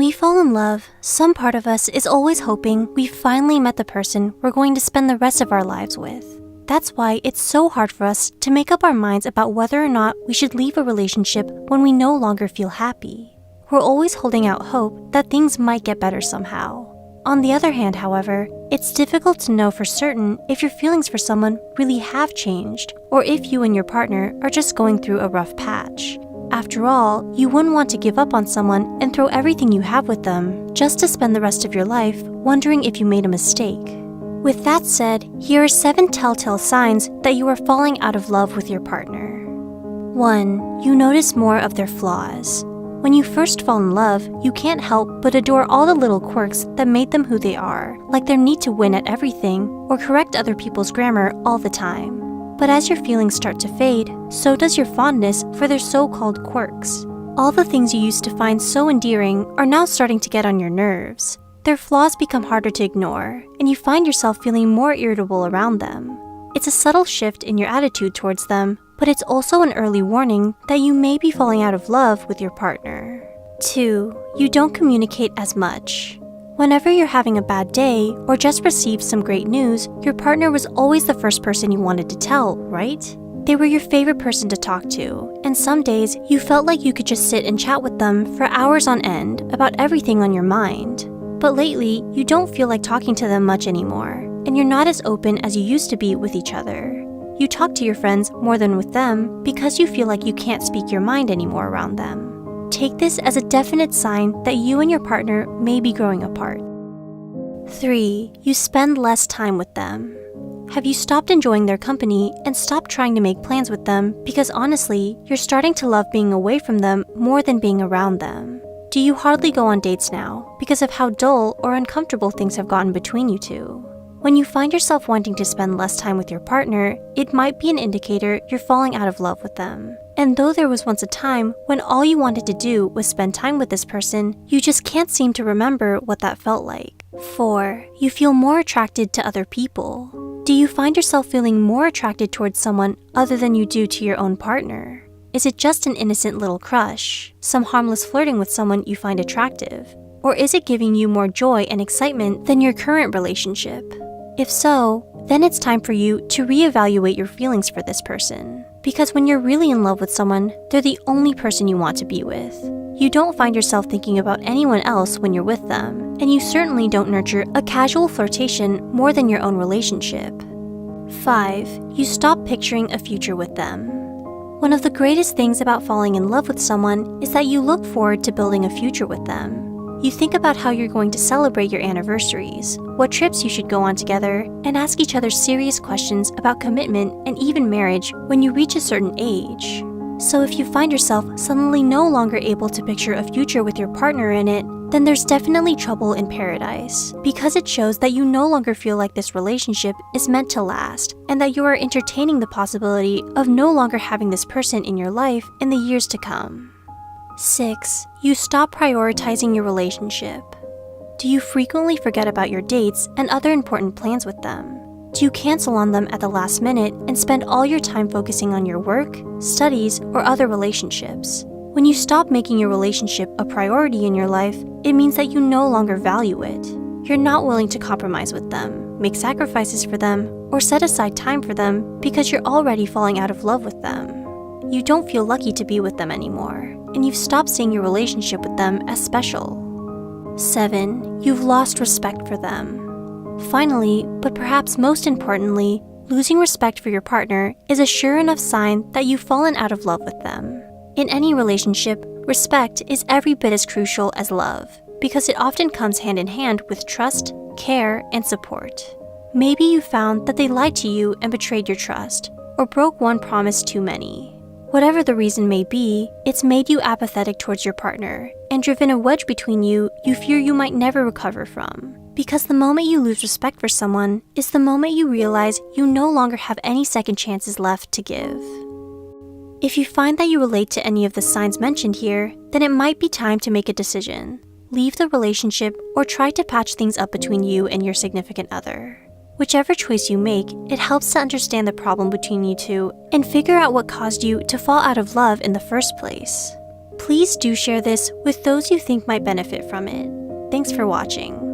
we fall in love, some part of us is always hoping we finally met the person we're going to spend the rest of our lives with. That's why it's so hard for us to make up our minds about whether or not we should leave a relationship when we no longer feel happy. We're always holding out hope that things might get better somehow. On the other hand, however, it's difficult to know for certain if your feelings for someone really have changed, or if you and your partner are just going through a rough patch. After all, you wouldn't want to give up on someone and throw everything you have with them just to spend the rest of your life wondering if you made a mistake. With that said, here are 7 telltale signs that you are falling out of love with your partner. 1. You notice more of their flaws. When you first fall in love, you can't help but adore all the little quirks that made them who they are, like their need to win at everything or correct other people's grammar all the time. But as your feelings start to fade, so does your fondness for their so-called quirks. All the things you used to find so endearing are now starting to get on your nerves. Their flaws become harder to ignore, and you find yourself feeling more irritable around them. It's a subtle shift in your attitude towards them, but it's also an early warning that you may be falling out of love with your partner. 2. You don't communicate as much. Whenever you're having a bad day or just received some great news, your partner was always the first person you wanted to tell, right? They were your favorite person to talk to, and some days you felt like you could just sit and chat with them for hours on end about everything on your mind. But lately, you don't feel like talking to them much anymore, and you're not as open as you used to be with each other. You talk to your friends more than with them because you feel like you can't speak your mind anymore around them. Take this as a definite sign that you and your partner may be growing apart. 3. You spend less time with them. Have you stopped enjoying their company and stopped trying to make plans with them because honestly, you're starting to love being away from them more than being around them? Do you hardly go on dates now because of how dull or uncomfortable things have gotten between you two? When you find yourself wanting to spend less time with your partner, it might be an indicator you're falling out of love with them. And though there was once a time when all you wanted to do was spend time with this person, you just can't seem to remember what that felt like. 4. You feel more attracted to other people. Do you find yourself feeling more attracted towards someone other than you do to your own partner? Is it just an innocent little crush, some harmless flirting with someone you find attractive? Or is it giving you more joy and excitement than your current relationship? If so, then it's time for you to reevaluate your feelings for this person. Because when you're really in love with someone, they're the only person you want to be with. You don't find yourself thinking about anyone else when you're with them, and you certainly don't nurture a casual flirtation more than your own relationship. 5. You stop picturing a future with them. One of the greatest things about falling in love with someone is that you look forward to building a future with them. You think about how you're going to celebrate your anniversaries, what trips you should go on together, and ask each other serious questions about commitment and even marriage when you reach a certain age. So if you find yourself suddenly no longer able to picture a future with your partner in it, then there's definitely trouble in paradise, because it shows that you no longer feel like this relationship is meant to last, and that you are entertaining the possibility of no longer having this person in your life in the years to come. 6. You stop prioritizing your relationship. Do you frequently forget about your dates and other important plans with them? Do you cancel on them at the last minute and spend all your time focusing on your work, studies, or other relationships? When you stop making your relationship a priority in your life, it means that you no longer value it. You're not willing to compromise with them, make sacrifices for them, or set aside time for them because you're already falling out of love with them. You don't feel lucky to be with them anymore, and you've stopped seeing your relationship with them as special. 7. You've lost respect for them. Finally, but perhaps most importantly, losing respect for your partner is a sure enough sign that you've fallen out of love with them. In any relationship, respect is every bit as crucial as love, because it often comes hand in hand with trust, care, and support. Maybe you found that they lied to you and betrayed your trust, or broke one promise too many. Whatever the reason may be, it's made you apathetic towards your partner, and driven a wedge between you fear you might never recover from. Because the moment you lose respect for someone is the moment you realize you no longer have any second chances left to give. If you find that you relate to any of the signs mentioned here, then it might be time to make a decision. Leave the relationship or try to patch things up between you and your significant other. Whichever choice you make, it helps to understand the problem between you two and figure out what caused you to fall out of love in the first place. Please do share this with those you think might benefit from it. Thanks for watching.